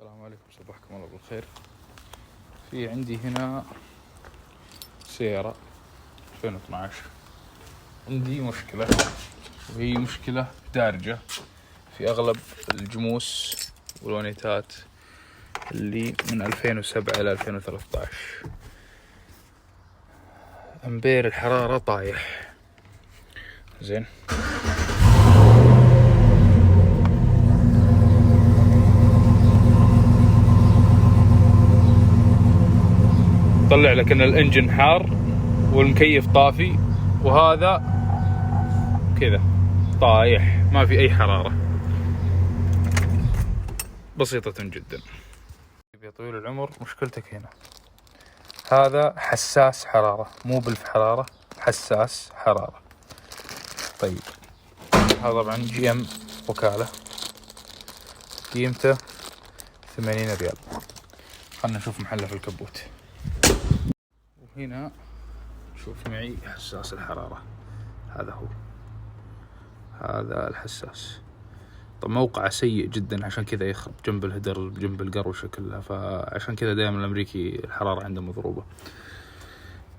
السلام عليكم، صباحكم الله بالخير. في عندي هنا سيارة 2012. عندي مشكلة، وهي مشكلة دارجة في أغلب الجموس والونيتات اللي من 2007 إلى 2013. أمبير الحرارة طايح. زين، طلع لك ان الانجن حار والمكيف طافي، وهذا كذا طايح، ما في اي حرارة، بسيطة جدا. يا طويل العمر، مشكلتك هنا هذا حساس حرارة، مو بلف حرارة، حساس حرارة. طيب، هذا طبعا جي ام وكالة، قيمته 80 ريال. خلنا نشوف محله في الكبوت. وهنا شوف معي حساس الحرارة، هذا هو، هذا الحساس. طب موقعه سيء جدا، عشان كذا يخرب جنب الهدر، جنب القروشة كلها، فعشان كذا دائما الأمريكي الحرارة عنده مضروبة.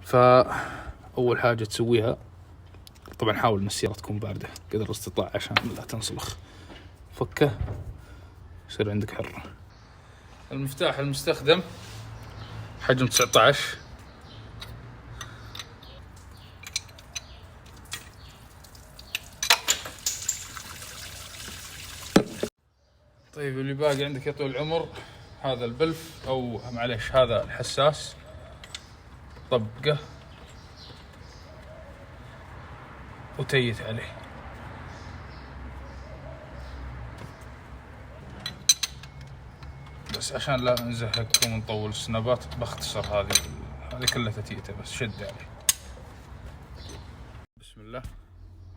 فأول حاجة تسويها، طبعا حاول ان السيارة تكون باردة قدر الاستطاع عشان لا تنسلخ. فكه، يصير عندك حرة. المفتاح المستخدم حجم 19. طيب، اللي باقي عندك يا طويل العمر هذا البلف، او معليش هذا الحساس. طبقه وتيت عليه. بس عشان لا نزهقكم ونطول السنابات بختصر هذه كلها تتيته، بس شد عليه. بسم الله.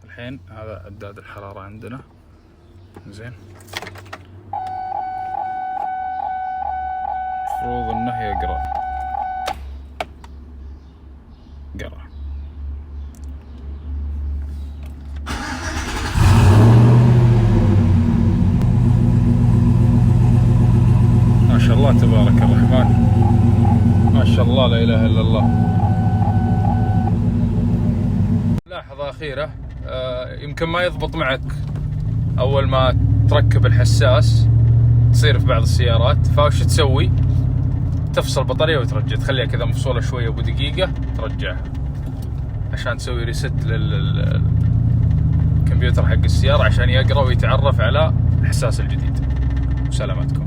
الحين هذا عداد الحرارة عندنا. زين، المفروض انه يقرأ. ما شاء الله تبارك الرحمن، ما شاء الله لا اله الا الله. ملاحظة أخيرة، يمكن ما يضبط معك أول ما تركب الحساس، تصير في بعض السيارات. فوش تسوي؟ تفصل البطارية وترجع، تخليها كذا مفصولة شوية أبو دقيقة، ترجعها عشان تسوي ريست للكمبيوتر حق السيارة عشان يقرأ ويتعرف على الحساس الجديد. وسلامتكم.